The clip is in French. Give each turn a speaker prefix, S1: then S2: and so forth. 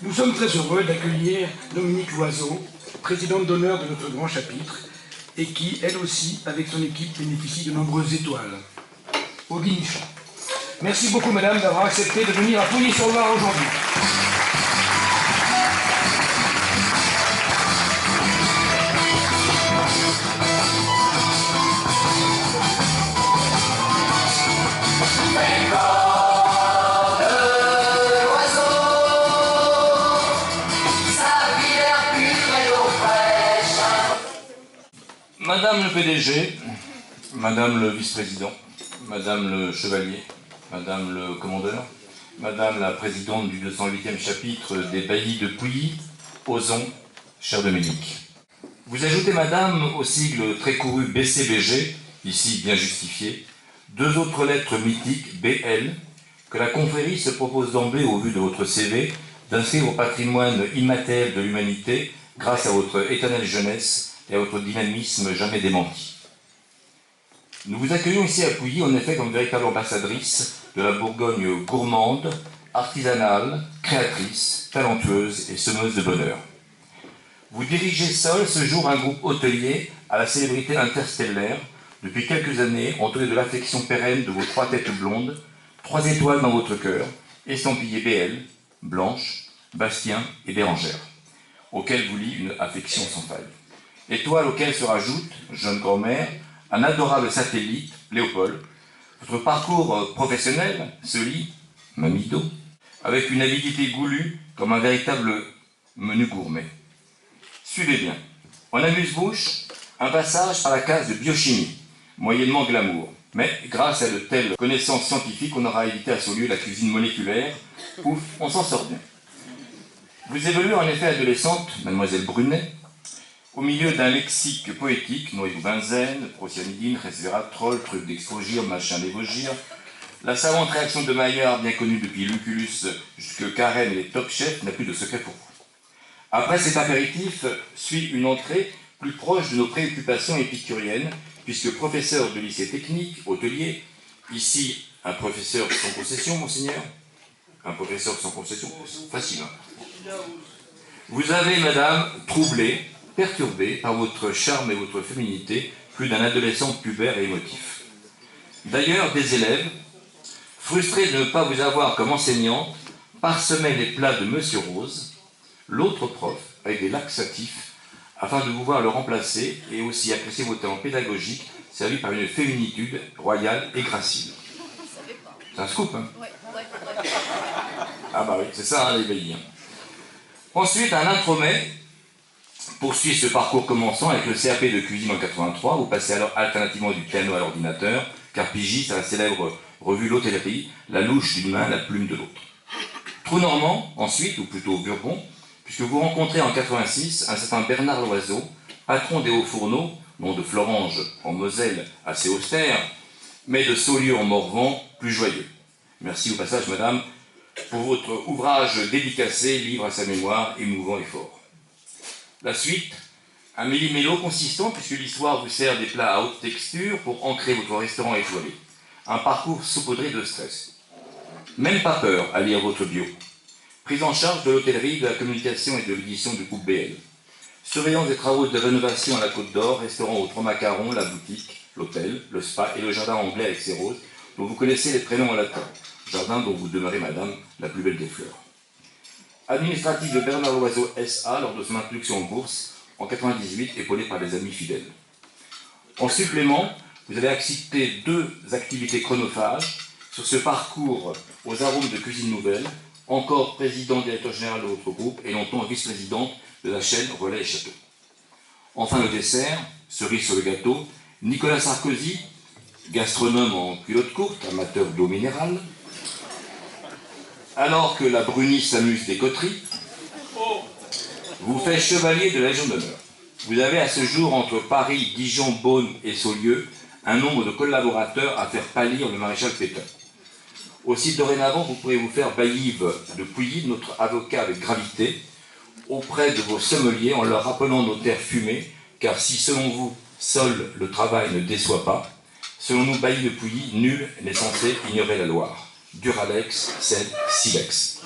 S1: Nous sommes très heureux d'accueillir Dominique Loiseau, présidente d'honneur de notre grand chapitre, et qui, elle aussi, avec son équipe, bénéficie de nombreuses étoiles. Au Guinichat. Merci beaucoup, madame, d'avoir accepté de venir à Pouilly-sur-Loire aujourd'hui.
S2: Madame le PDG, Madame le vice-président, Madame le chevalier, Madame le commandeur, Madame la présidente du 208e chapitre des baillis de Pouilly, osons, cher Dominique. Vous ajoutez, Madame, au sigle très couru BCBG, ici bien justifié, deux autres lettres mythiques, BL, que la confrérie se propose d'emblée, au vu de votre CV, d'inscrire au patrimoine immatériel de l'humanité grâce à votre éternelle jeunesse et à votre dynamisme jamais démenti. Nous vous accueillons ici à Pouilly, en effet, comme véritable ambassadrice de la Bourgogne gourmande, artisanale, créatrice, talentueuse et semeuse de bonheur. Vous dirigez seul ce jour un groupe hôtelier à la célébrité interstellaire, depuis quelques années, entouré de l'affection pérenne de vos trois têtes blondes, 3 étoiles dans votre cœur, estampillées BL, Blanche, Bastien et Bérangère, auxquelles vous lie une affection sans faille. Étoile auquel se rajoute, jeune grand-mère, un adorable satellite, Léopold. Votre parcours professionnel se lie, Mamido, avec une avidité goulue comme un véritable menu gourmet. Suivez bien. En amuse-bouche, un passage par la case de biochimie, moyennement glamour. Mais grâce à de telles connaissances scientifiques, on aura évité à son lieu la cuisine moléculaire. Ouf, on s'en sort bien. Vous évoluez en effet adolescente, mademoiselle Brunet, au milieu d'un lexique poétique, noyau benzène, procyanidine, resveratrol, truc d'extrogir, machin d'évogir, la savante réaction de Maillard, bien connue depuis Lucullus jusque Carême et les top chefs, n'a plus de secret pour vous. Après cet apéritif, suit une entrée plus proche de nos préoccupations épicuriennes, puisque professeur de lycée technique, hôtelier, ici un professeur sans concession, monseigneur, un professeur sans concession, facile, hein. Vous avez, madame, troublé, perturbé par votre charme et votre féminité, plus d'un adolescent pubère et émotif. D'ailleurs, des élèves, frustrés de ne pas vous avoir comme enseignante, parsemaient les plats de Monsieur Rose, l'autre prof, avec des laxatifs, afin de vous voir le remplacer et aussi apprécier vos talents pédagogiques, servis par une féminitude royale et gracile. C'est un scoop, hein? Ah bah oui, c'est ça, hein, les baillis. Ensuite, un intromet poursuit ce parcours commençant avec le CAP de cuisine en 83, vous passez alors alternativement du piano à l'ordinateur, car Pigy, c'est la célèbre revue L'Hôtellerie, la louche d'une main, la plume de l'autre. Trou normand, ensuite, ou plutôt Bourbon, puisque vous rencontrez en 86 un certain Bernard Loiseau, patron des Hauts-Fourneaux, nom de Florange en Moselle, assez austère, mais de Saulieu en Morvan, plus joyeux. Merci au passage, madame, pour votre ouvrage dédicacé, livre à sa mémoire, émouvant et fort. La suite, un méli-mélo consistant, puisque l'histoire vous sert des plats à haute texture pour ancrer votre restaurant étoilé. Un parcours saupoudré de stress. Même pas peur à lire votre bio. Prise en charge de l'hôtellerie, de la communication et de l'édition du groupe BL. Surveillance des travaux de rénovation à la Côte d'Or, restaurant aux 3 macarons, la boutique, l'hôtel, le spa et le jardin anglais avec ses roses, dont vous connaissez les prénoms en latin. Jardin dont vous demeurez, madame, la plus belle des fleurs. Administratif de Bernard Loiseau SA lors de son introduction en bourse en 1998, épaulé par des amis fidèles. En supplément, vous avez accepté 2 activités chronophages sur ce parcours aux arômes de cuisine nouvelle, encore président directeur général de votre groupe et longtemps vice-présidente de la chaîne Relais et Château. Enfin le dessert, cerise sur le gâteau, Nicolas Sarkozy, gastronome en culotte courte, amateur d'eau minérale, alors que la Brunie s'amuse des coteries, vous faites chevalier de la Légion d'honneur. Vous avez à ce jour, entre Paris, Dijon, Beaune et Saulieu, un nombre de collaborateurs à faire pâlir le maréchal Pétain. Aussi, dorénavant, vous pourrez vous faire baillive de Pouilly, notre avocat avec gravité, auprès de vos sommeliers en leur rappelant nos terres fumées, car si, selon vous, seul le travail ne déçoit pas, selon nous, baillis de Pouilly, nul n'est censé ignorer la Loire. Duralex, c'est Silex.